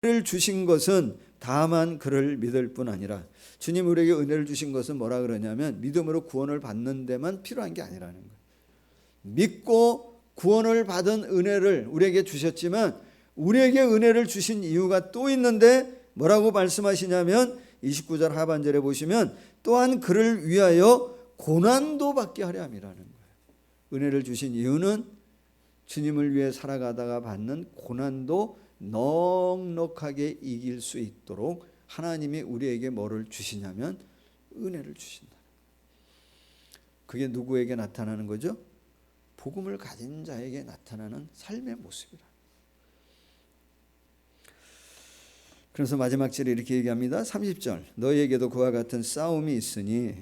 은혜를 주신 것은 다만 그를 믿을 뿐 아니라, 주님 우리에게 은혜를 주신 것은 뭐라 그러냐면 믿음으로 구원을 받는 데만 필요한 게 아니라는 거예요. 믿고 구원을 받은 은혜를 우리에게 주셨지만 우리에게 은혜를 주신 이유가 또 있는데, 뭐라고 말씀하시냐면 29절 하반절에 보시면 또한 그를 위하여 고난도 받게 하려 함이라는 거예요. 은혜를 주신 이유는 주님을 위해 살아가다가 받는 고난도 넉넉하게 이길 수 있도록 하나님이 우리에게 뭐를 주시냐면 은혜를 주신다. 그게 누구에게 나타나는 거죠? 복음을 가진 자에게 나타나는 삶의 모습이라. 그래서 마지막 절에 이렇게 얘기합니다. 30절, 너희에게도 그와 같은 싸움이 있으니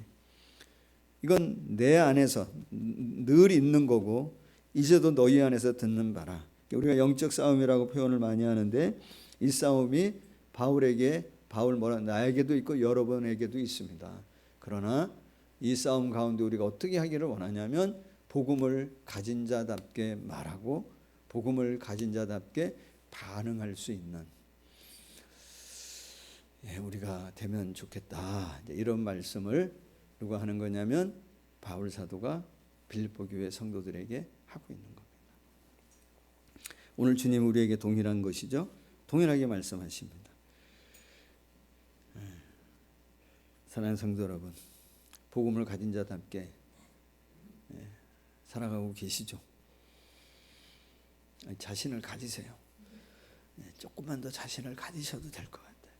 이건 내 안에서 늘 있는 거고 이제도 너희 안에서 듣는 바라. 우리가 영적 싸움이라고 표현을 많이 하는데 이 싸움이 나에게도 있고 여러분에게도 있습니다. 그러나 이 싸움 가운데 우리가 어떻게 하기를 원하냐면 복음을 가진 자답게 말하고 복음을 가진 자답게 반응할 수 있는 우리가 되면 좋겠다. 이런 말씀을 누가 하는 거냐면 바울 사도가 빌립보 교회 성도들에게 하고 있는 겁니다. 오늘 주님 우리에게 동일한 것이죠. 동일하게 말씀하십니다. 사랑하는 성도 여러분, 복음을 가진 자답게 살아가고 계시죠? 자신을 가지세요. 조금만 더 자신을 가지셔도 될 것 같아요.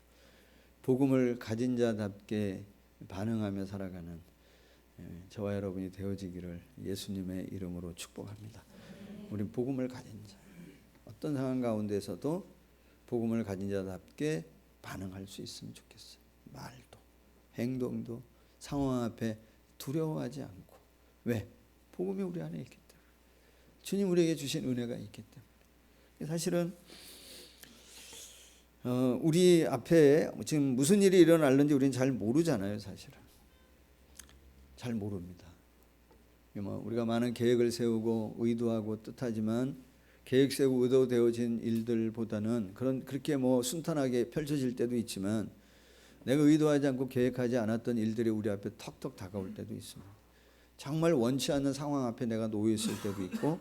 복음을 가진 자답게 반응하며 살아가는 저와 여러분이 되어지기를 예수님의 이름으로 축복합니다. 우린 복음을 가진 자, 어떤 상황 가운데서도 복음을 가진 자답게 반응할 수 있으면 좋겠어요. 말도, 행동도 상황 앞에 두려워하지 않고. 왜? 복음이 우리 안에 있기 때문에. 주님 우리에게 주신 은혜가 있기 때문에. 사실은 우리 앞에 지금 무슨 일이 일어날는지 우리는 잘 모르잖아요. 사실은 잘 모릅니다. 우리가 많은 계획을 세우고 의도하고 뜻하지만 계획 세우고 의도되어진 일들보다는 그렇게 순탄하게 펼쳐질 때도 있지만 내가 의도하지 않고 계획하지 않았던 일들이 우리 앞에 턱턱 다가올 때도 있습니다. 정말 원치 않는 상황 앞에 내가 놓여 있을 때도 있고,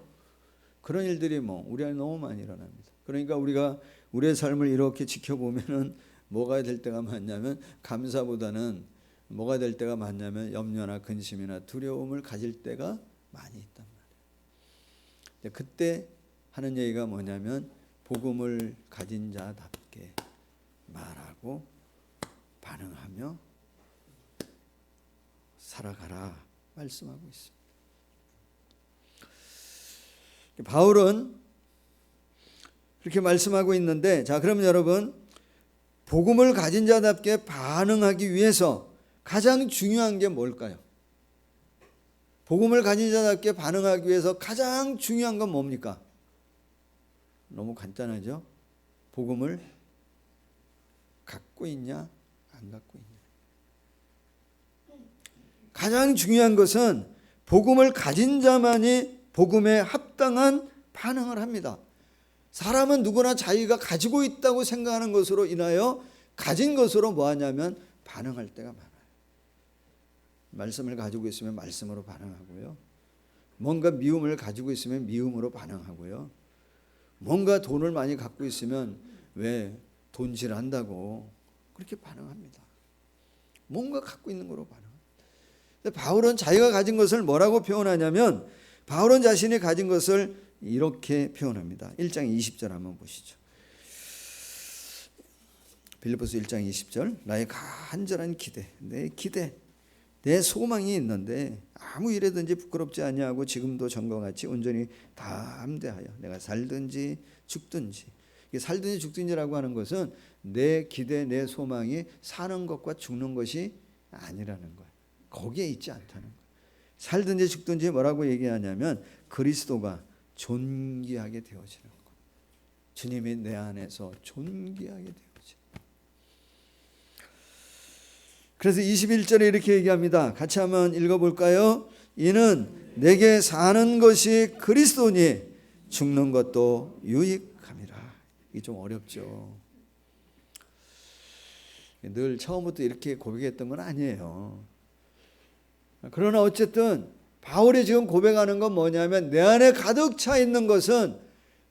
그런 일들이 우리 안에 너무 많이 일어납니다. 그러니까 우리가 우리의 삶을 이렇게 지켜보면은 뭐가 될 때가 많냐면 감사보다는 뭐가 될 때가 많냐면 염려나 근심이나 두려움을 가질 때가 많이 있단 말이에요. 그때 하는 얘기가 뭐냐면 복음을 가진 자답게 말하고 반응하며 살아가라 말씀하고 있습니다. 바울은 그렇게 말씀하고 있는데, 자, 그럼 여러분, 복음을 가진 자답게 반응하기 위해서 가장 중요한 게 뭘까요? 복음을 가진 자답게 반응하기 위해서 가장 중요한 건 뭡니까? 너무 간단하죠? 복음을 갖고 있냐, 안 갖고 있냐. 가장 중요한 것은 복음을 가진 자만이 복음에 합당한 반응을 합니다. 사람은 누구나 자기가 가지고 있다고 생각하는 것으로 인하여 가진 것으로 뭐하냐면 반응할 때가 많아요. 말씀을 가지고 있으면 말씀으로 반응하고요. 뭔가 미움을 가지고 있으면 미움으로 반응하고요. 뭔가 돈을 많이 갖고 있으면 왜 돈질한다고 그렇게 반응합니다. 뭔가 갖고 있는 거로 반응합니다. 바울은 자기가 가진 것을 뭐라고 표현하냐면 바울은 자신이 가진 것을 이렇게 표현합니다. 1장 20절 한번 보시죠. 빌립보서 1장 20절, 나의 간절한 기대, 내 소망이 있는데 아무 일에든지 부끄럽지 아니하고 지금도 전과 같이 온전히 담대하여 내가 살든지 죽든지. 이게 살든지 죽든지라고 하는 것은 내 기대, 내 소망이 사는 것과 죽는 것이 아니라는 거예요. 거기에 있지 않다는 거예요. 살든지 죽든지 뭐라고 얘기하냐면 그리스도가 존귀하게 되어지는 것. 주님이 내 안에서 존귀하게 되어지는 것. 그래서 21절에 이렇게 얘기합니다. 같이 한번 읽어볼까요? 이는 내게 사는 것이 그리스도니 죽는 것도 유익함이라. 이게 좀 어렵죠. 늘 처음부터 이렇게 고백했던 건 아니에요. 그러나 어쨌든 바울이 지금 고백하는 건 뭐냐면, 내 안에 가득 차 있는 것은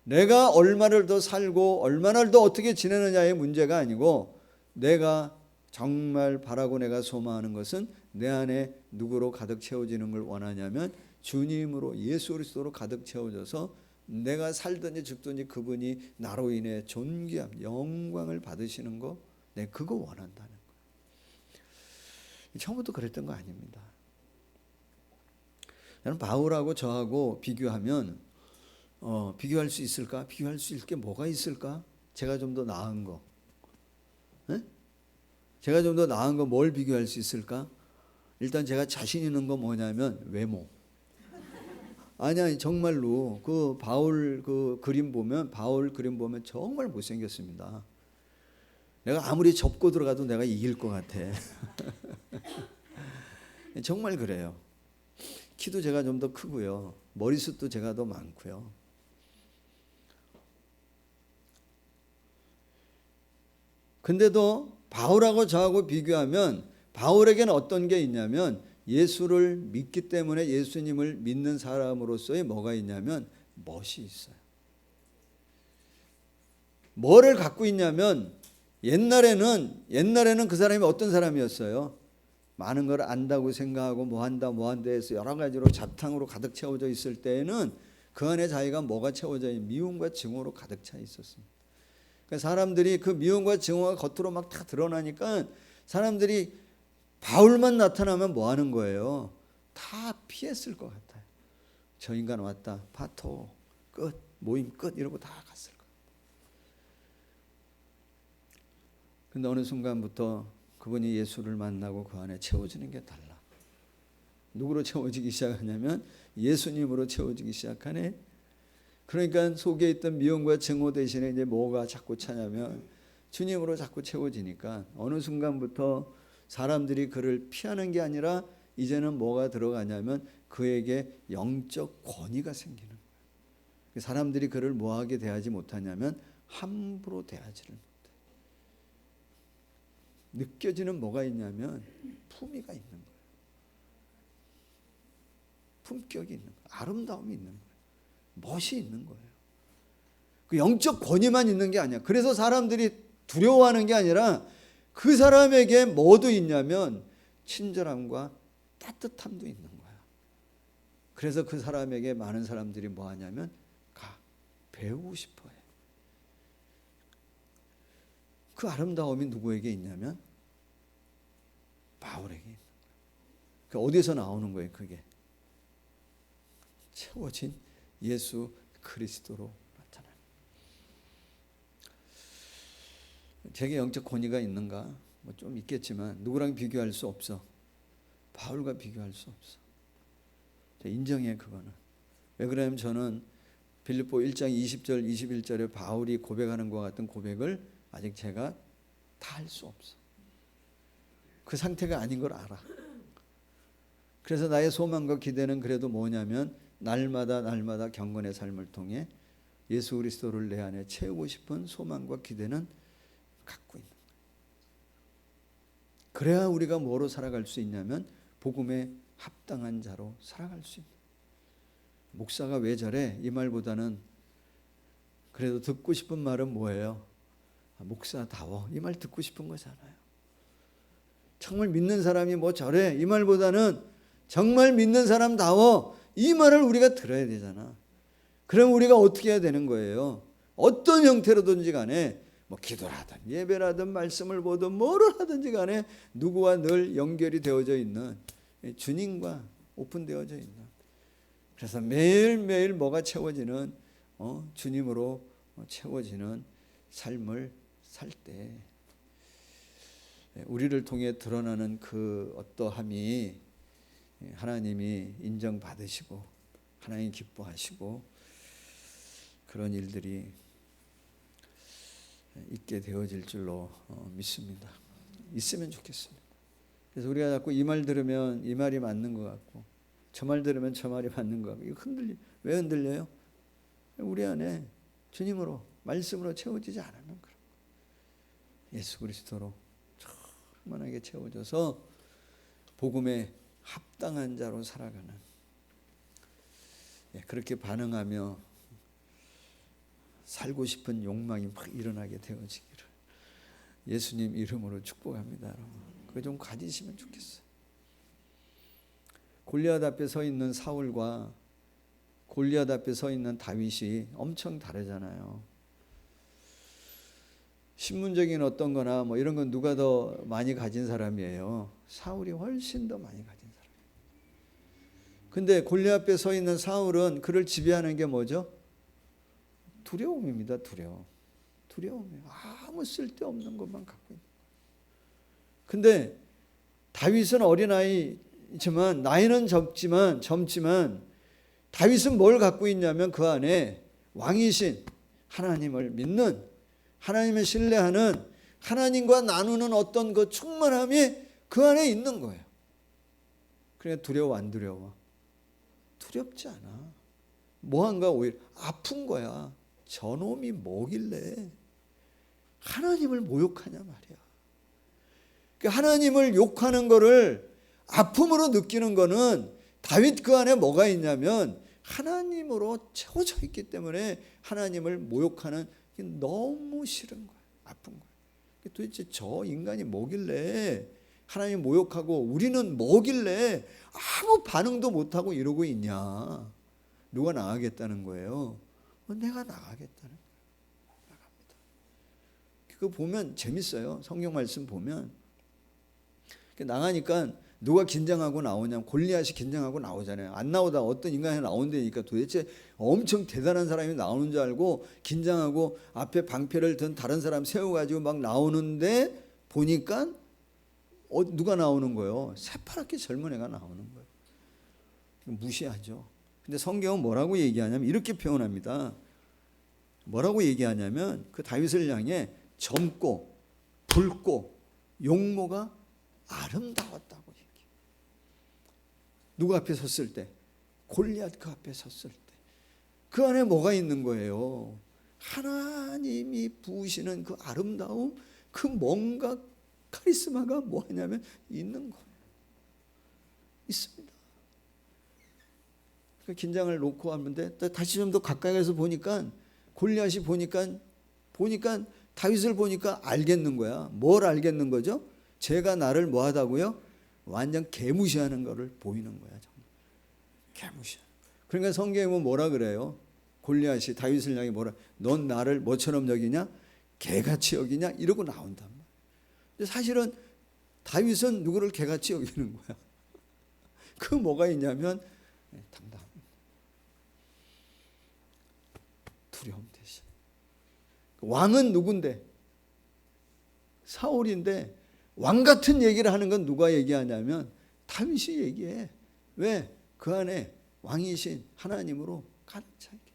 내가 얼마를 더 살고 얼마나 더 어떻게 지내느냐의 문제가 아니고, 내가 정말 바라고 내가 소망하는 것은 내 안에 누구로 가득 채워지는 걸 원하냐면 주님으로, 예수 그리스도로 가득 채워져서 내가 살든지 죽든지 그분이 나로 인해 존귀함, 영광을 받으시는 거, 내 그거 원한다는 거예요. 처음부터 그랬던 거 아닙니다. 저는 바울하고 저하고 비교하면 비교할 수 있을까? 비교할 수 있을 게 뭐가 있을까? 제가 좀 더 나은 거. 네? 제가 좀 더 나은 거 뭘 비교할 수 있을까? 일단 제가 자신 있는 거 뭐냐면 외모. 아니 정말로 그 바울 그 그림 보면, 바울 그림 보면 정말 못생겼습니다. 내가 아무리 접고 들어가도 내가 이길 것 같아. 정말 그래요. 키도 제가 좀 더 크고요. 머리숱도 제가 더 많고요. 근데도 바울하고 저하고 비교하면 바울에게는 어떤 게 있냐면, 예수를 믿기 때문에 예수님을 믿는 사람으로서의 뭐가 있냐면 멋이 있어요. 뭐를 갖고 있냐면, 옛날에는 그 사람이 어떤 사람이었어요? 많은 걸 안다고 생각하고 뭐 한다 해서 여러 가지로 잡탕으로 가득 채워져 있을 때에는 그 안에 자기가 뭐가 채워져 있는, 미움과 증오로 가득 차 있었습니다. 그러니까 사람들이 그 미움과 증오가 겉으로 막 다 드러나니까 사람들이 바울만 나타나면 뭐 하는 거예요? 다 피했을 것 같아요. 저 인간 왔다, 파토 끝, 모임 끝, 이러고 다 갔을 거예요. 근데 어느 순간부터 그분이 예수를 만나고 그 안에 채워지는 게 달라. 누구로 채워지기 시작하냐면 예수님으로 채워지기 시작하네. 그러니까 속에 있던 미움과 증오 대신에 이제 뭐가 자꾸 차냐면 주님으로 자꾸 채워지니까 어느 순간부터 사람들이 그를 피하는 게 아니라 이제는 뭐가 들어가냐면 그에게 영적 권위가 생기는 거예요. 사람들이 그를 뭐하게 대하지 못하냐면 함부로 대하지를 못해요. 느껴지는 뭐가 있냐면 품위가 있는 거예요. 품격이 있는 거예요. 아름다움이 있는 거예요. 멋이 있는 거예요. 그 영적 권위만 있는 게 아니야. 그래서 사람들이 두려워하는 게 아니라 그 사람에게 뭐도 있냐면 친절함과 따뜻함도 있는 거야. 그래서 그 사람에게 많은 사람들이 뭐 하냐면 배우고 싶어 해. 그 아름다움이 누구에게 있냐면 바울에게 있는 거예요. 어디서 나오는 거예요? 그게 채워진 예수 그리스도로 나타나는. 제게 영적 권위가 있는가? 뭐 좀 있겠지만 누구랑 비교할 수 없어. 바울과 비교할 수 없어. 인정해 그거는. 왜 그러냐면 저는 빌립보 1장 20절 21절에 바울이 고백하는 것 같은 고백을 아직 제가 다 할 수 없어. 그 상태가 아닌 걸 알아. 그래서 나의 소망과 기대는 그래도 뭐냐면 날마다 경건의 삶을 통해 예수 그리스도를 내 안에 채우고 싶은 소망과 기대는 갖고 있는 거예요. 그래야 우리가 뭐로 살아갈 수 있냐면 복음에 합당한 자로 살아갈 수 있는. 목사가 왜 저래? 이 말보다는 그래도 듣고 싶은 말은 뭐예요? 목사다워. 이 말 듣고 싶은 거잖아요. 정말 믿는 사람이 뭐 저래? 이 말보다는 정말 믿는 사람다워. 이 말을 우리가 들어야 되잖아. 그럼 우리가 어떻게 해야 되는 거예요? 어떤 형태로든지 간에 뭐 기도를 하든 예배를 하든 말씀을 보든 뭐를 하든지 간에 누구와 늘 연결이 되어져 있는 주님과 오픈되어져 있는. 그래서 매일매일 뭐가 채워지는 주님으로 채워지는 삶을 살 때 우리를 통해 드러나는 그 어떠함이 하나님이 인정받으시고 하나님 기뻐하시고 그런 일들이 있게 되어질 줄로 믿습니다. 있으면 좋겠습니다. 그래서 우리가 자꾸 이 말 들으면 이 말이 맞는 것 같고 저 말 들으면 저 말이 맞는 것 같고 이거 왜 흔들려요? 우리 안에 주님으로 말씀으로 채워지지 않으면 그런 거예요. 예수 그리스도로 충만하게 채워져서 복음에 합당한 자로 살아가는, 그렇게 반응하며 살고 싶은 욕망이 막 일어나게 되어지기를 예수님 이름으로 축복합니다. 여러분, 그거 좀 가지시면 좋겠어요. 골리앗 앞에 서 있는 사울과 골리앗 앞에 서 있는 다윗이 엄청 다르잖아요. 신문적인 어떤 거나 뭐 이런 건 누가 더 많이 가진 사람이에요? 사울이 훨씬 더 많이 가진 사람이에요. 근데 골리앗 앞에 서 있는 사울은 그를 지배하는 게 뭐죠? 두려움입니다. 두려움이에요. 아무 쓸데없는 것만 갖고 있는 거예요. 근데 다윗은 어린아이지만 나이는 젊지만 다윗은 뭘 갖고 있냐면 그 안에 왕이신 하나님을 믿는, 하나님을 신뢰하는, 하나님과 나누는 어떤 그 충만함이 그 안에 있는 거예요. 그러니까 두려워 안 두려워? 두렵지 않아. 뭐한가 오히려 아픈 거야. 저놈이 뭐길래 하나님을 모욕하냐 말이야. 그러니까 하나님을 욕하는 거를 아픔으로 느끼는 거는 다윗 그 안에 뭐가 있냐면 하나님으로 채워져 있기 때문에 하나님을 모욕하는 게 너무 싫은 거야. 아픈 거야. 도대체 저 인간이 뭐길래 하나님 모욕하고 우리는 뭐길래 아무 반응도 못하고 이러고 있냐. 누가 나가겠다는 거예요? 내가 나가겠다는 거예요. 나갑니다. 그거 보면 재밌어요. 성경 말씀 보면 나가니까 누가 긴장하고 나오냐면 골리앗이 긴장하고 나오잖아요. 안 나오다 어떤 인간이 나온다니까 도대체 엄청 대단한 사람이 나오는 줄 알고 긴장하고 앞에 방패를 든 다른 사람 세워가지고 막 나오는데 보니까 누가 나오는 거예요? 새파랗게 젊은 애가 나오는 거예요. 무시하죠. 근데 성경은 뭐라고 얘기하냐면 이렇게 표현합니다. 뭐라고 얘기하냐면 그 다윗을 향해 젊고 붉고 용모가 아름다웠다고 얘기해요. 누구 앞에 섰을 때? 골리앗 그 앞에 섰을 때. 그 안에 뭐가 있는 거예요? 하나님이 부으시는 그 아름다움, 그 뭔가 카리스마가 뭐냐면 있는 거예요. 있습니다. 긴장을 놓고 하는데 다시 좀 더 가까이 가서 보니까 골리앗이 보니까 다윗을 보니까 알겠는 거야. 뭘 알겠는 거죠? 제가 나를 뭐하다고요? 완전 개무시하는 거를 보이는 거야. 정말. 개무시하는. 그러니까 성경에 뭐라 그래요? 골리앗이 다윗을 향해 뭐라? 넌 나를 뭐처럼 여기냐? 개같이 여기냐? 이러고 나온단 말이야. 근데 사실은 다윗은 누구를 개같이 여기는 거야. 그 뭐가 있냐면 당당. 두려움 대신. 왕은 누군데? 사울인데 왕 같은 얘기를 하는 건 누가 얘기하냐면 다윗이 얘기해. 왜? 그 안에 왕이신 하나님으로 가득 차 있기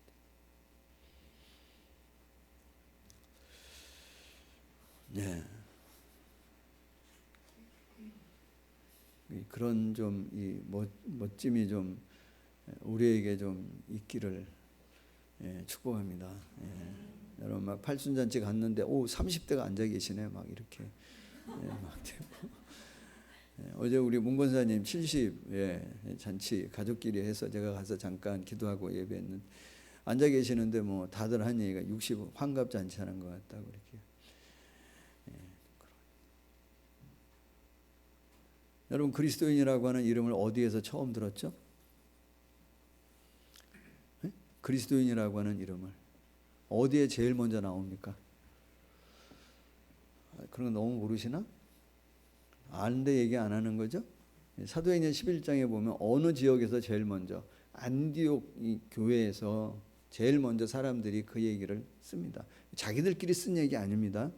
때문에. 네. 그런 좀 이 멋짐이 좀 우리에게 좀 있기를 축복합니다. 여러분 막 팔순잔치 갔는데 30대가 앉아 계시네 막 이렇게 막 되고. 어제 우리 문권사님 70 잔치 가족끼리 해서 제가 가서 잠깐 기도하고 예배했는데 앉아 계시는데 뭐 다들 한 얘기가 60 환갑 잔치 하는 것 같다고 이렇게. 여러분 그리스도인이라고 하는 이름을 어디에서 처음 들었죠? 그리스도인이라고 하는 이름을 어디에 제일 먼저 나옵니까? 그런 거 너무 모르시나? 아는데 얘기 안 하는 거죠? 사도행전 11장에 보면 어느 지역에서 제일 먼저 안디옥 교회에서 제일 먼저 사람들이 그 얘기를 씁니다. 자기들끼리 쓴 얘기 아닙니다.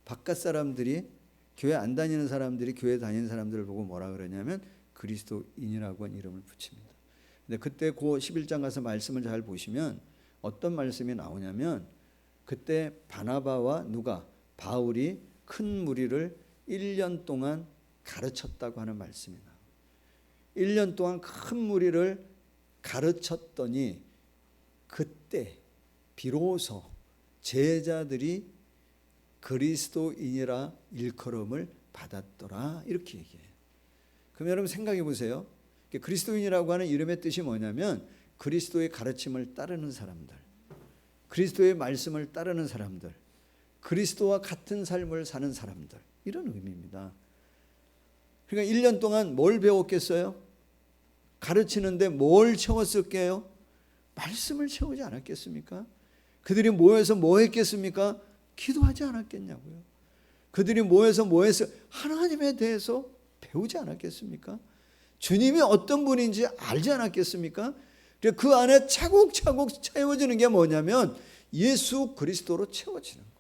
바깥 사람들이 교회 안 다니는 사람들이 교회 다니는 사람들을 보고 뭐라 그러냐면 그리스도인이라고 하는 이름을 붙입니다. 근데 그때 그 11장 가서 말씀을 잘 보시면 어떤 말씀이 나오냐면 그때 바나바와 누가 바울이 큰 무리를 1년 동안 가르쳤다고 하는 말씀이 나와요. 1년 동안 큰 무리를 가르쳤더니 그때 비로소 제자들이 그리스도인이라 일컬음을 받았더라, 이렇게 얘기해요. 그럼 여러분 생각해 보세요. 그리스도인이라고 하는 이름의 뜻이 뭐냐면 그리스도의 가르침을 따르는 사람들, 그리스도의 말씀을 따르는 사람들, 그리스도와 같은 삶을 사는 사람들, 이런 의미입니다. 그러니까 1년 동안 뭘 배웠겠어요? 가르치는데 뭘 채웠을게요? 말씀을 채우지 않았겠습니까? 그들이 모여서 뭐 했겠습니까? 기도하지 않았겠냐고요. 그들이 모여서 뭐 했어요? 하나님에 대해서 배우지 않았겠습니까? 주님이 어떤 분인지 알지 않았겠습니까? 그 안에 차곡차곡 채워지는 게 뭐냐면 예수 그리스도로 채워지는 거예요.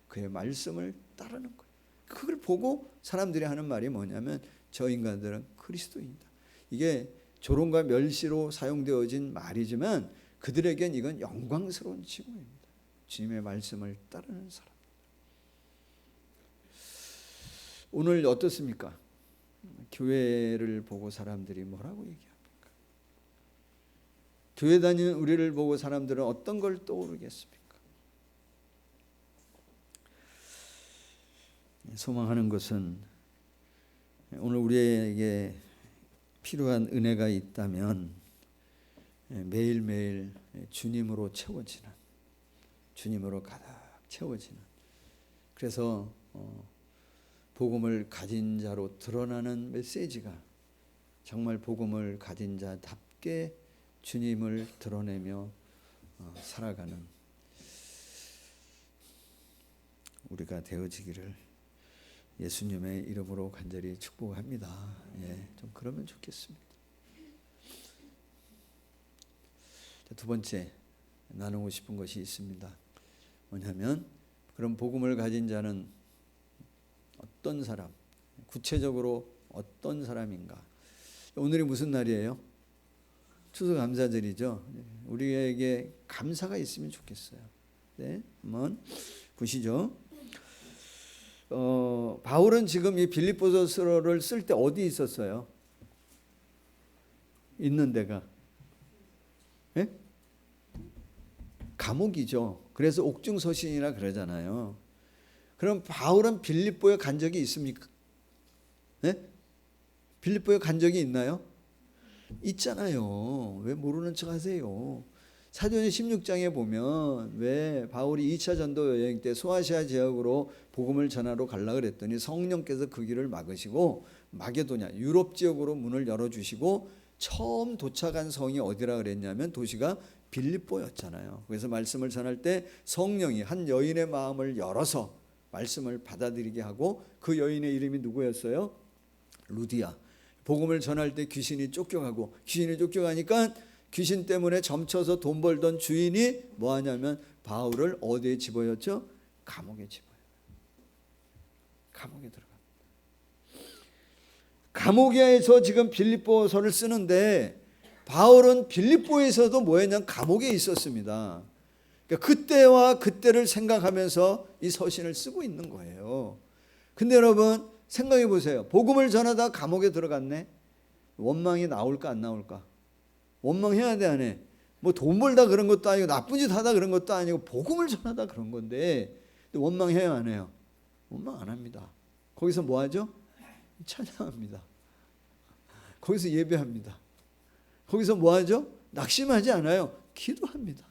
그의 말씀을 따르는 거예요. 그걸 보고 사람들이 하는 말이 뭐냐면 저 인간들은 그리스도인이다. 이게 조롱과 멸시로 사용되어진 말이지만 그들에겐 이건 영광스러운 칭호입니다. 주님의 말씀을 따르는 사람. 오늘 어떻습니까? 교회를 보고 사람들이 뭐라고 얘기합니까? 교회 다니는 우리를 보고 사람들은 어떤 걸 떠오르겠습니까? 소망하는 것은 오늘 우리에게 필요한 은혜가 있다면 매일매일 주님으로 채워지는, 주님으로 가득 채워지는, 그래서 복음을 가진 자로 드러나는 메시지가 정말 복음을 가진 자답게 주님을 드러내며 살아가는 우리가 되어지기를 예수님의 이름으로 간절히 축복합니다. 좀 그러면 좋겠습니다. 두 번째 나누고 싶은 것이 있습니다. 뭐냐면 그런 복음을 가진 자는 어떤 사람, 구체적으로 어떤 사람인가? 오늘이 무슨 날이에요? 추수감사절이죠. 우리에게 감사가 있으면 좋겠어요. 네, 한번 보시죠. 바울은 지금 이 빌립보서를 쓸 때 어디 있었어요? 있는 데가 감옥이죠. 그래서 옥중서신이라 그러잖아요. 그럼 바울은 빌립보에 간 적이 있습니까? 빌립보에 간 적이 있나요? 있잖아요. 왜 모르는 척 하세요? 사도행전 16장에 보면 왜 바울이 2차 전도 여행 때 소아시아 지역으로 복음을 전하러 가려고 그랬더니 성령께서 그 길을 막으시고 마게도냐 유럽 지역으로 문을 열어주시고 처음 도착한 성이 어디라 그랬냐면 도시가 빌립보였잖아요. 그래서 말씀을 전할 때 성령이 한 여인의 마음을 열어서 말씀을 받아들이게 하고 그 여인의 이름이 누구였어요? 루디아. 복음을 전할 때 귀신이 쫓겨가고 귀신이 쫓겨가니까 귀신 때문에 점쳐서 돈 벌던 주인이 뭐 하냐면 바울을 어디에 집어였죠? 감옥에 집어요. 감옥에 들어갑니다. 감옥에서 지금 빌립보서를 쓰는데 바울은 빌립보에서도 뭐였냐면 감옥에 있었습니다. 그러니까 그때와 그때를 생각하면서 이 서신을 쓰고 있는 거예요. 근데 여러분 생각해 보세요. 복음을 전하다 감옥에 들어갔네. 원망이 나올까 안 나올까? 원망해야 돼 안 해? 뭐 돈 벌다 그런 것도 아니고 나쁜 짓 하다 그런 것도 아니고 복음을 전하다 그런 건데 원망해야 안 해요? 원망 안 합니다. 거기서 뭐 하죠? 찬양합니다. 거기서 예배합니다. 거기서 뭐 하죠? 낙심하지 않아요. 기도합니다.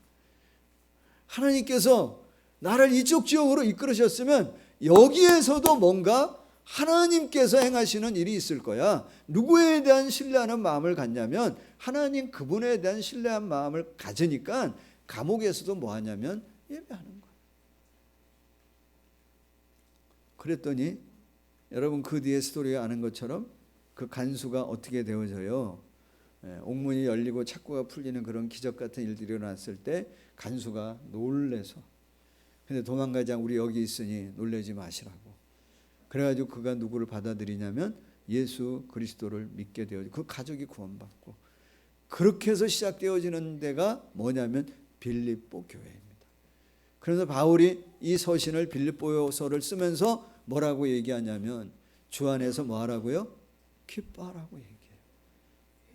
하나님께서 나를 이쪽 지역으로 이끌으셨으면 여기에서도 뭔가 하나님께서 행하시는 일이 있을 거야. 누구에 대한 신뢰하는 마음을 갖냐면 하나님 그분에 대한 신뢰한 마음을 가지니까 감옥에서도 뭐 하냐면 예배하는 거야. 그랬더니 여러분 그 뒤에 스토리가 아는 것처럼 그 간수가 어떻게 되어져요? 옥문이 열리고 착고가 풀리는 그런 기적 같은 일들이 일어났을 때 간수가 놀래서 근데 도망가지 않고 우리 여기 있으니 놀라지 마시라고. 그래가지고 그가 누구를 받아들이냐면 예수 그리스도를 믿게 되어지고 그 가족이 구원받고 그렇게 해서 시작되어지는 데가 뭐냐면 빌립보 교회입니다. 그래서 바울이 이 서신을 빌립보서를 쓰면서 뭐라고 얘기하냐면 주 안에서 뭐 하라고요? 기뻐하라고 얘기해요.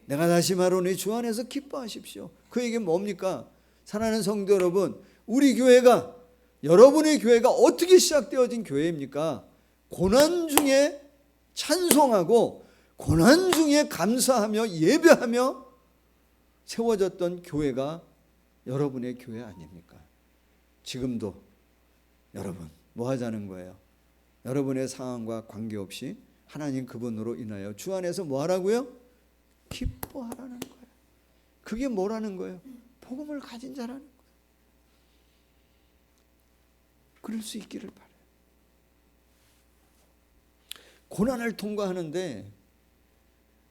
내가 다시 말하노니 주 안에서 기뻐하십시오. 그 얘기는 뭡니까? 사랑하는 성도 여러분, 우리 교회가, 여러분의 교회가 어떻게 시작되어진 교회입니까? 고난 중에 찬송하고 고난 중에 감사하며 예배하며 세워졌던 교회가 여러분의 교회 아닙니까? 지금도 여러분 뭐 하자는 거예요? 여러분의 상황과 관계없이 하나님 그분으로 인하여 주 안에서 뭐 하라고요? 기뻐하라는 거예요. 그게 뭐라는 거예요? 복음을 가진 자라는 거예요. 그럴 수 있기를 바라요. 고난을 통과하는데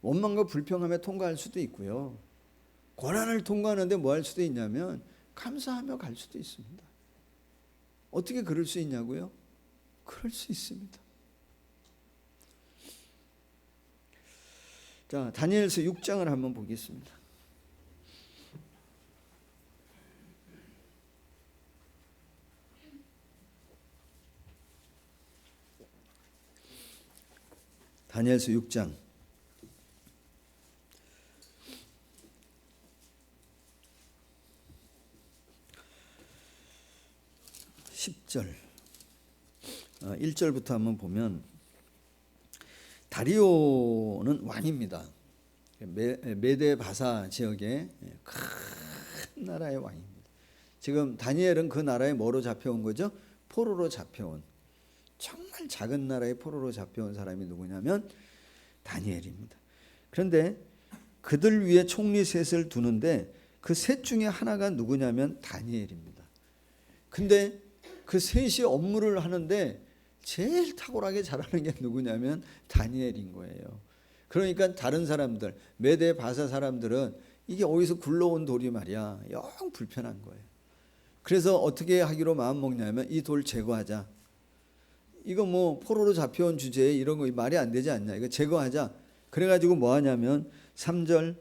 원망과 불평함에 통과할 수도 있고요. 고난을 통과하는데 뭐 할 수도 있냐면 감사하며 갈 수도 있습니다. 어떻게 그럴 수 있냐고요? 그럴 수 있습니다. 자, 다니엘서 6장을 한번 보겠습니다. 다니엘서 6장 10절 1절부터 한번 보면 다리오는 왕입니다. 메데 바사 지역의 큰 나라의 왕입니다. 지금 다니엘은 그 나라에 뭐로 잡혀온 거죠? 포로로 잡혀온, 정말 작은 나라의 포로로 잡혀온 사람이 누구냐면 다니엘입니다. 그런데 그들 위에 총리 셋을 두는데 그 셋 중에 하나가 누구냐면 다니엘입니다. 근데 그 셋이 업무를 하는데 제일 탁월하게 잘하는 게 누구냐면 다니엘인 거예요. 그러니까 다른 사람들, 메데 바사 사람들은 이게 어디서 굴러온 돌이 말이야, 영 불편한 거예요. 그래서 어떻게 하기로 마음 먹냐면 이 돌 제거하자. 이거 뭐 포로로 잡혀온 주제에 이런 거 말이 안 되지 않냐, 이거 제거하자. 그래가지고 뭐 하냐면 3절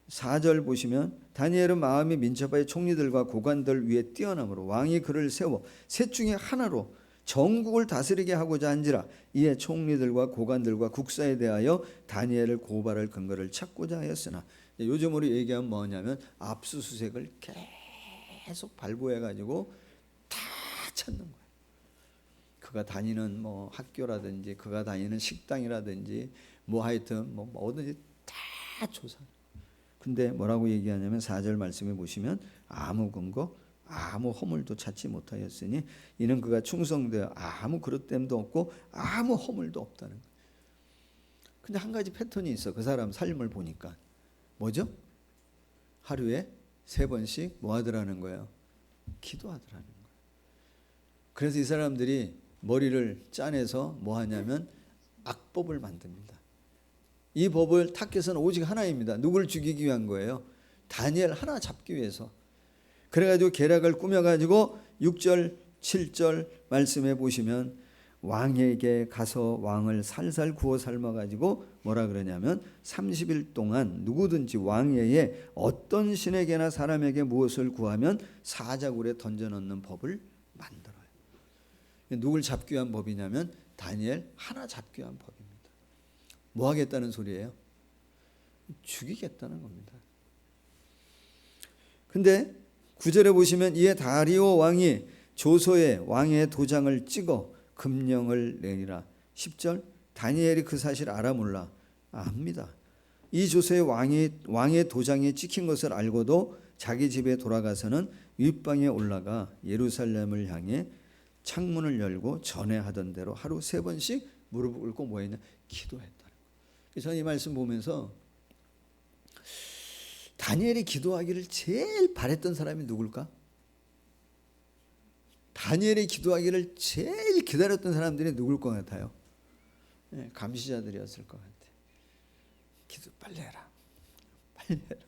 4절 보시면 다니엘은 마음이 민첩하여 총리들과 고관들 위에 뛰어남으로 왕이 그를 세워 셋 중에 하나로 전국을 다스리게 하고자 한지라. 이에 총리들과 고관들과 국사에 대하여 다니엘을 고발할 근거를 찾고자 하였으나, 요즘으로 얘기하면 뭐냐면 압수수색을 계속 발부해가지고 다 찾는 거예요. 그가 다니는 뭐 학교라든지 그가 다니는 식당이라든지 뭐 하여튼 뭐 뭐든지 다 조사. 근데 뭐라고 얘기하냐면 4절 말씀해 보시면 아무 근거 아무 허물도 찾지 못하였으니 이는 그가 충성되어 아무 그릇됨도 없고 아무 허물도 없다는 거예요. 근데 한 가지 패턴이 있어. 그 사람 삶을 보니까 뭐죠? 하루에 3번씩 뭐 하더라는 거예요? 기도하더라는 거예요. 그래서 이 사람들이 머리를 짜내서 뭐 하냐면 악법을 만듭니다. 이 법을 타켓은 오직 하나입니다. 누굴 죽이기 위한 거예요? 다니엘 하나 잡기 위해서. 그래가지고 계략을 꾸며가지고 6절 7절 말씀해 보시면 왕에게 가서 왕을 살살 구워 삶아가지고 뭐라 그러냐면 30일 동안 누구든지 왕에게 어떤 신에게나 사람에게 무엇을 구하면 사자굴에 던져넣는 법을 만들어요. 누굴 잡기 위한 법이냐면 다니엘 하나 잡기 위한 법입니다. 뭐 하겠다는 소리예요? 죽이겠다는 겁니다. 근데 9절에 보시면 이에 다리오 왕이 조서에 왕의 도장을 찍어 금령을 내리라. 10절 다니엘이 그 사실 알아 몰라? 압니다. 이 조서에 왕의 도장이 찍힌 것을 알고도 자기 집에 돌아가서는 윗방에 올라가 예루살렘을 향해 창문을 열고 전에 하던 대로 하루 3번씩 무릎을 꿇고 뭐 했냐? 기도했다는 거예요. 저는 이 말씀 보면서 다니엘이 기도하기를 제일 바랬던 사람이 누굴까? 다니엘이 기도하기를 제일 기다렸던 사람들이 누굴 것 같아요? 네, 감시자들이었을 것 같아요. 기도 빨리 해라. 빨리 해라.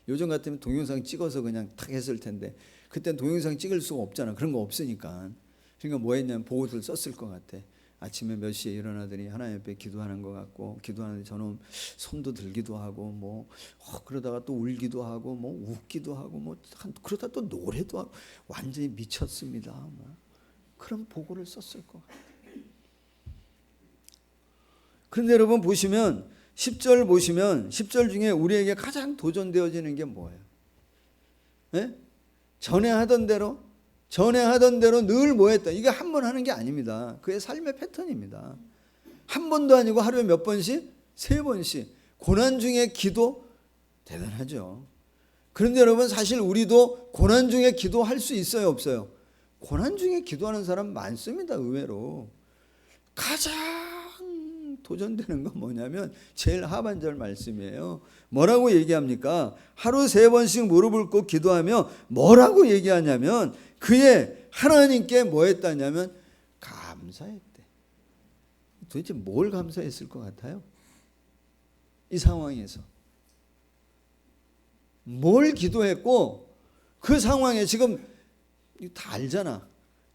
요즘 같으면 동영상 찍어서 그냥 탁 했을 텐데 그때는 동영상 찍을 수가 없잖아. 그런 거 없으니까. 그러니까 뭐 했냐면 보고서를 썼을 것 같아. 아침에 몇 시에 일어나더니 하나님 앞에 기도하는 것 같고, 기도하는데 저는 손도 들기도 하고 뭐 그러다가 또 울기도 하고 뭐 웃기도 하고 뭐 그러다 또 노래도 하고 완전히 미쳤습니다. 뭐 그런 보고를 썼을 것 같아요. 그런데 여러분 보시면 10절 보시면 10절 중에 우리에게 가장 도전되어지는 게 뭐예요? 예? 전에 하던 대로 늘 뭐 했다. 이게 한 번 하는 게 아닙니다. 그의 삶의 패턴입니다. 한 번도 아니고 하루에 몇 번씩? 3번씩. 고난 중에 기도 대단하죠. 그런데 여러분 사실 우리도 고난 중에 기도할 수 있어요, 없어요? 고난 중에 기도하는 사람 많습니다. 의외로. 가장 도전되는 건 뭐냐면 제일 하반절 말씀이에요. 뭐라고 얘기합니까? 하루 3번씩 무릎을 꿇고 기도하며 뭐라고 얘기하냐면 그의 하나님께 뭐 했다냐면 감사했대. 도대체 뭘 감사했을 것 같아요? 이 상황에서 뭘 기도했고 그 상황에 지금 다 알잖아.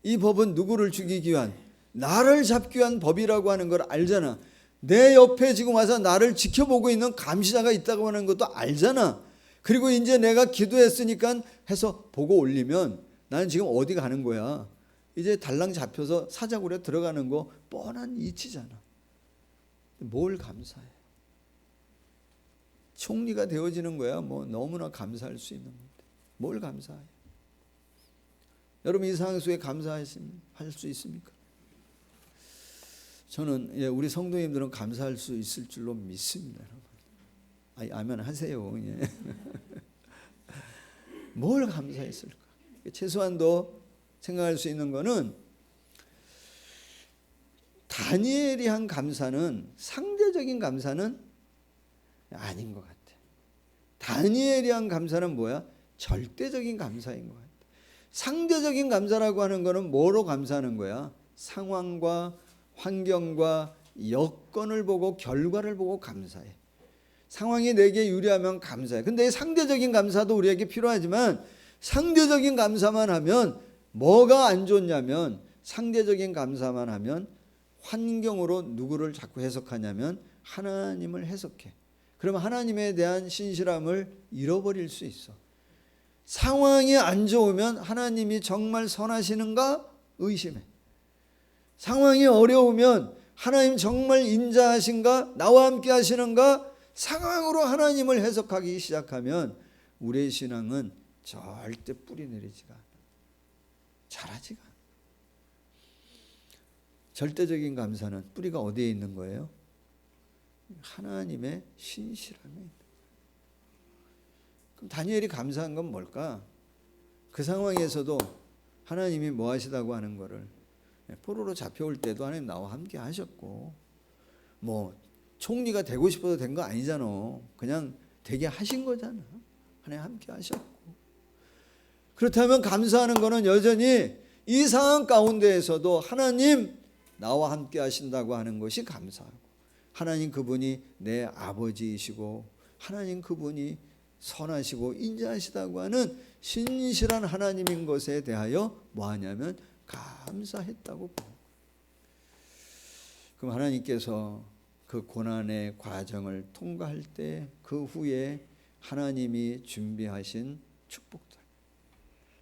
이 법은 누구를 죽이기 위한, 나를 잡기 위한 법이라고 하는 걸 알잖아. 내 옆에 지금 와서 나를 지켜보고 있는 감시자가 있다고 하는 것도 알잖아. 그리고 이제 내가 기도했으니까 해서 보고 올리면 나는 지금 어디 가는 거야? 이제 달랑 잡혀서 사자굴에 들어가는 거 뻔한 이치잖아. 뭘 감사해? 총리가 되어지는 거야. 뭐 너무나 감사할 수 있는 건데 뭘 감사해? 여러분 이 상황 속에 감사할 수 있습니까? 저는 우리 성도님들은 감사할 수 있을 줄로 믿습니다. 여러분. 아멘 하세요. 예. 뭘 감사했을까? 최소한도 생각할 수 있는 거는 다니엘이 한 감사는 상대적인 감사는 아닌 것 같아. 다니엘이 한 감사는 뭐야? 절대적인 감사인 것 같아. 상대적인 감사라고 하는 거는 뭐로 감사하는 거야? 상황과 환경과 여건을 보고 결과를 보고 감사해. 상황이 내게 유리하면 감사해. 근데 상대적인 감사도 우리에게 필요하지만 상대적인 감사만 하면 뭐가 안 좋냐면 상대적인 감사만 하면 환경으로 누구를 자꾸 해석하냐면 하나님을 해석해. 그러면 하나님에 대한 신실함을 잃어버릴 수 있어. 상황이 안 좋으면 하나님이 정말 선하시는가 의심해. 상황이 어려우면 하나님 정말 인자하신가? 나와 함께 하시는가? 상황으로 하나님을 해석하기 시작하면 우리의 신앙은 절대 뿌리 내리지가 않아. 자라지가 않아. 절대적인 감사는 뿌리가 어디에 있는 거예요? 하나님의 신실함에 있는 거예요. 그럼 다니엘이 감사한 건 뭘까? 그 상황에서도 하나님이 뭐 하시다고 하는 거를 포로로 잡혀올 때도 하나님 나와 함께 하셨고 뭐 총리가 되고 싶어서 된 거 아니잖아. 그냥 되게 하신 거잖아. 하나님 함께 하셨고. 그렇다면 감사하는 거는 여전히 이 상황 가운데에서도 하나님 나와 함께 하신다고 하는 것이 감사하고 하나님 그분이 내 아버지이시고 하나님 그분이 선하시고 인자하시다고 하는 신실한 하나님인 것에 대하여 뭐 하냐면 감사했다고 봅니다. 그럼 하나님께서 그 고난의 과정을 통과할 때 그 후에 하나님이 준비하신 축복들,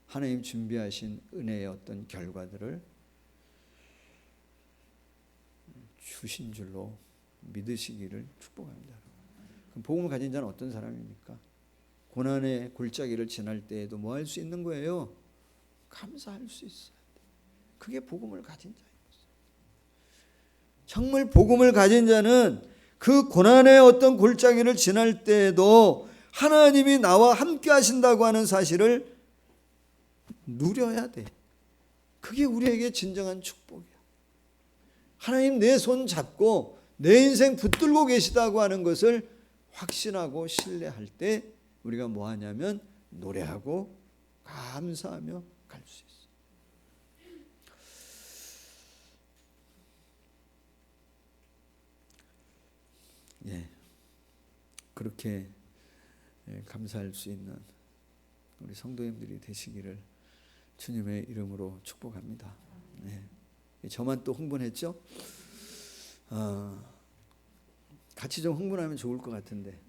하나님 준비하신 은혜의 어떤 결과들을 주신 줄로 믿으시기를 축복합니다. 그럼 복음을 가진 자는 어떤 사람입니까? 고난의 골짜기를 지날 때에도 뭐 할 수 있는 거예요? 감사할 수 있어요. 그게 복음을 가진 자인 것이죠. 정말 복음을 가진 자는 그 고난의 어떤 골짜기를 지날 때에도 하나님이 나와 함께 하신다고 하는 사실을 누려야 돼. 그게 우리에게 진정한 축복이야. 하나님 내 손 잡고 내 인생 붙들고 계시다고 하는 것을 확신하고 신뢰할 때 우리가 뭐 하냐면 노래하고 감사하며 갈 수 있어. 예, 그렇게 감사할 수 있는 우리 성도님들이 되시기를 주님의 이름으로 축복합니다. 네. 저만 또 흥분했죠? 같이 좀 흥분하면 좋을 것 같은데.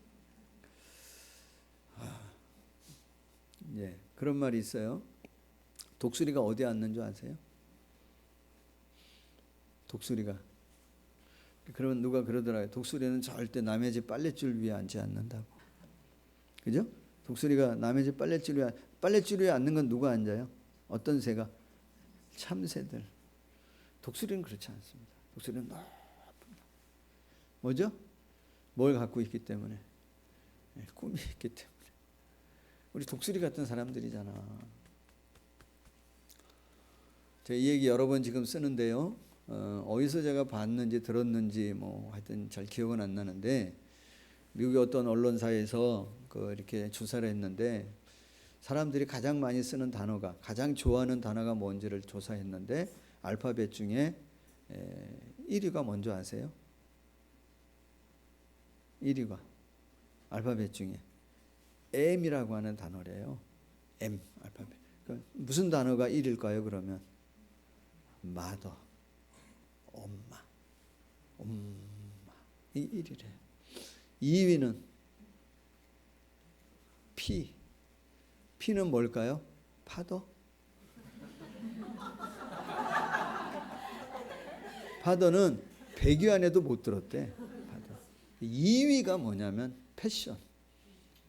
예, 그런 말이 있어요. 독수리가 어디에 앉는 줄 아세요? 독수리가 그러면 누가 그러더라고요. 독수리는 절대 남의 집 빨랫줄 위에 앉지 않는다고. 그죠? 독수리가 남의 집 빨랫줄 위에 앉는 건 누가 앉아요? 어떤 새가? 참새들. 독수리는 그렇지 않습니다. 독수리는 높은 뭐죠? 뭘 갖고 있기 때문에? 꿈이 있기 때문에. 우리 독수리 같은 사람들이잖아. 제가 이 얘기 여러 번 지금 쓰는데요. 어디서 제가 봤는지 들었는지 뭐 하여튼 잘 기억은 안 나는데, 미국의 어떤 언론사에서 이렇게 조사를 했는데 사람들이 가장 많이 쓰는 단어가, 가장 좋아하는 단어가 뭔지를 조사했는데 알파벳 중에 1위가 뭔지 아세요? 1위가 알파벳 중에 M이라고 하는 단어래요. M 알파벳. 무슨 단어가 1위일까요? 그러면 mother, 엄마 이 1위래. 2위는 P는 뭘까요? 파더. 파더는 100위 안에도 못 들었대. 파더. 2위가 뭐냐면 패션,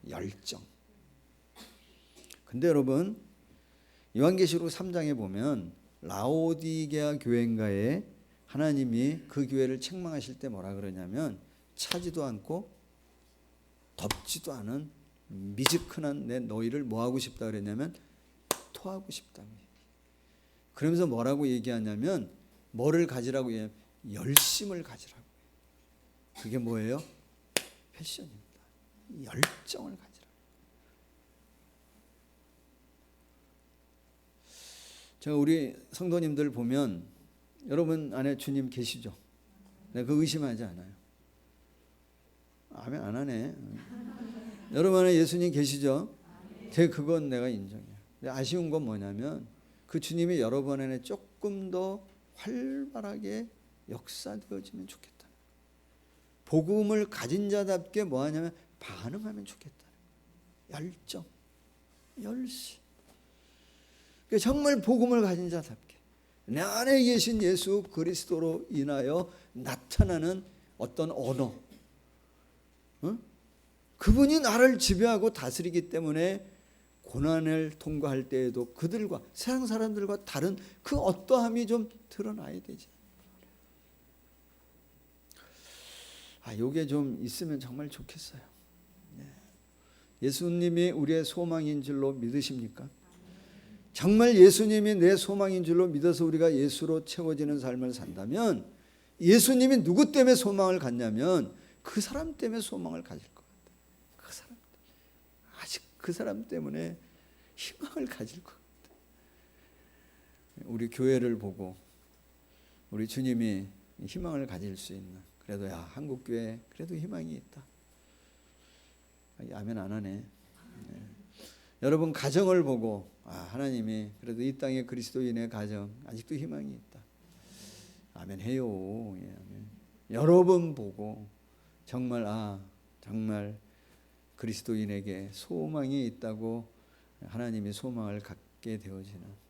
열정. 근데 여러분, 요한계시록 3장에 보면 라오디게아 교회인가에 하나님이 그 교회를 책망하실 때 뭐라 그러냐면, 차지도 않고 덥지도 않은 미지근한 내 너희를 뭐 하고 싶다 그랬냐면 토하고 싶다고. 그러면서 뭐라고 얘기하냐면, 뭐를 가지라고 해요? 열심을 가지라고. 그게 뭐예요? 패션입니다. 열정을 가지라고. 제가 우리 성도님들 보면 여러분 안에 주님 계시죠? 내가 그 의심하지 않아요. 아멘 안 하네. 여러분 안에 예수님 계시죠? 그건 내가 인정해요. 근데 아쉬운 건 뭐냐면 그 주님이 여러분 안에 조금 더 활발하게 역사되어지면 좋겠다. 복음을 가진 자답게 뭐 하냐면 반응하면 좋겠다. 열정, 열심. 정말 복음을 가진 자답게 내 안에 계신 예수 그리스도로 인하여 나타나는 어떤 언어, 그분이 나를 지배하고 다스리기 때문에 고난을 통과할 때에도 그들과 세상 사람들과 다른 그 어떠함이 좀 드러나야 되지. 요게 좀 있으면 정말 좋겠어요. 예수님이 우리의 소망인 줄로 믿으십니까? 정말 예수님이 내 소망인 줄로 믿어서 우리가 예수로 채워지는 삶을 산다면, 예수님이 누구 때문에 소망을 갖냐면 그 사람 때문에 소망을 가질 것 같아요. 그 사람, 아직 그 사람 때문에 희망을 가질 것 같아요. 우리 교회를 보고 우리 주님이 희망을 가질 수 있는, 그래도 한국교회 그래도 희망이 있다. 아멘 안 하네. 여러분 가정을 보고 하나님이 그래도 이 땅에 그리스도인의 가정 아직도 희망이 있다. 아멘 해요. 아멘. 여러분 보고 정말 정말 그리스도인에게 소망이 있다고 하나님이 소망을 갖게 되어지는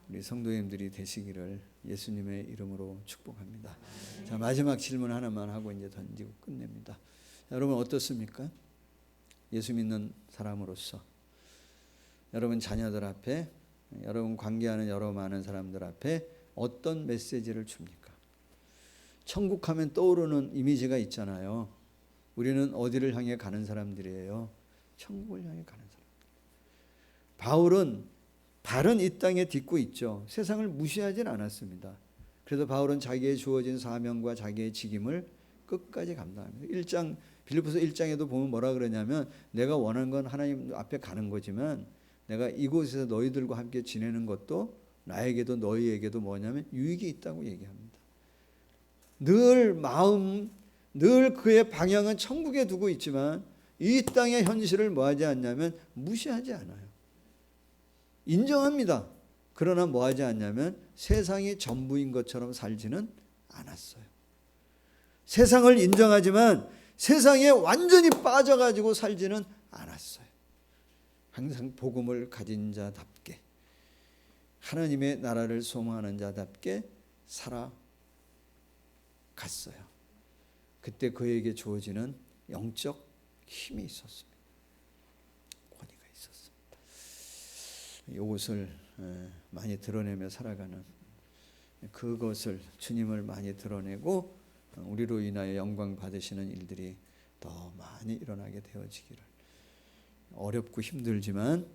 우리 성도님들이 되시기를 예수님의 이름으로 축복합니다. 자, 마지막 질문 하나만 하고 이제 던지고 끝냅니다. 여러분 어떻습니까? 예수 믿는 사람으로서 여러분 자녀들 앞에, 여러분 관계하는 여러 많은 사람들 앞에 어떤 메시지를 줍니까? 천국 하면 떠오르는 이미지가 있잖아요. 우리는 어디를 향해 가는 사람들이에요? 천국을 향해 가는 사람. 바울은 발은 이 땅에 딛고 있죠. 세상을 무시하진 않았습니다. 그래서 바울은 자기의 주어진 사명과 자기의 직임을 끝까지 감당합니다. 빌립보서 1장에도 보면 뭐라 그러냐면, 내가 원하는 건 하나님 앞에 가는 거지만 내가 이곳에서 너희들과 함께 지내는 것도 나에게도 너희에게도 뭐냐면 유익이 있다고 얘기합니다. 늘 그의 방향은 천국에 두고 있지만 이 땅의 현실을 뭐하지 않냐면 무시하지 않아요. 인정합니다. 그러나 뭐하지 않냐면 세상이 전부인 것처럼 살지는 않았어요. 세상을 인정하지만 세상에 완전히 빠져가지고 살지는 않았어요. 항상 복음을 가진 자답게, 하나님의 나라를 소망하는 자답게 살아갔어요. 그때 그에게 주어지는 영적 힘이 있었습니다. 권위가 있었습니다. 이것을 많이 드러내며 살아가는, 그것을 주님을 많이 드러내고 우리로 인하여 영광 받으시는 일들이 더 많이 일어나게 되어지기를, 어렵고 힘들지만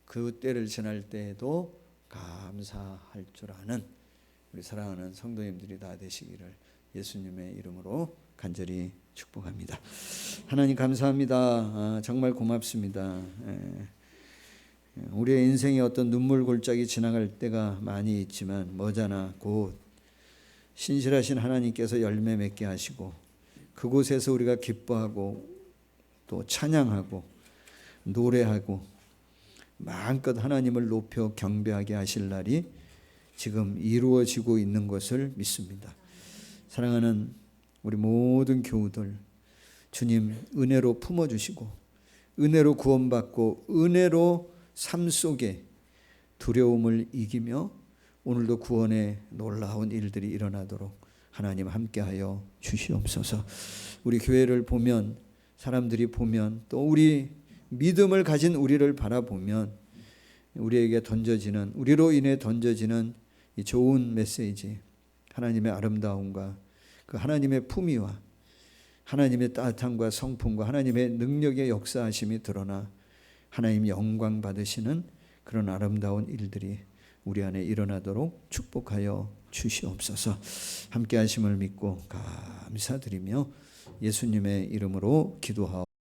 그 때를 지날 때에도 감사할 줄 아는 우리 사랑하는 성도님들이 다 되시기를 예수님의 이름으로 간절히 축복합니다. 하나님 감사합니다. 정말 고맙습니다. 우리의 인생에 어떤 눈물 골짜기 지나갈 때가 많이 있지만 머지않아 곧 신실하신 하나님께서 열매 맺게 하시고 그곳에서 우리가 기뻐하고 또 찬양하고 노래하고 마음껏 하나님을 높여 경배하게 하실 날이 지금 이루어지고 있는 것을 믿습니다. 사랑하는 우리 모든 교우들, 주님 은혜로 품어주시고 은혜로 구원받고 은혜로 삶 속에 두려움을 이기며 오늘도 구원의 놀라운 일들이 일어나도록 하나님 함께하여 주시옵소서. 우리 교회를 보면, 사람들이 보면, 또 우리 믿음을 가진 우리를 바라보면 우리에게 던져지는, 우리로 인해 던져지는 이 좋은 메시지, 하나님의 아름다움과 그 하나님의 품위와 하나님의 따뜻함과 성품과 하나님의 능력의 역사하심이 드러나 하나님 영광 받으시는 그런 아름다운 일들이 우리 안에 일어나도록 축복하여 주시옵소서. 함께 하심을 믿고 감사드리며 예수님의 이름으로 기도하옵소서.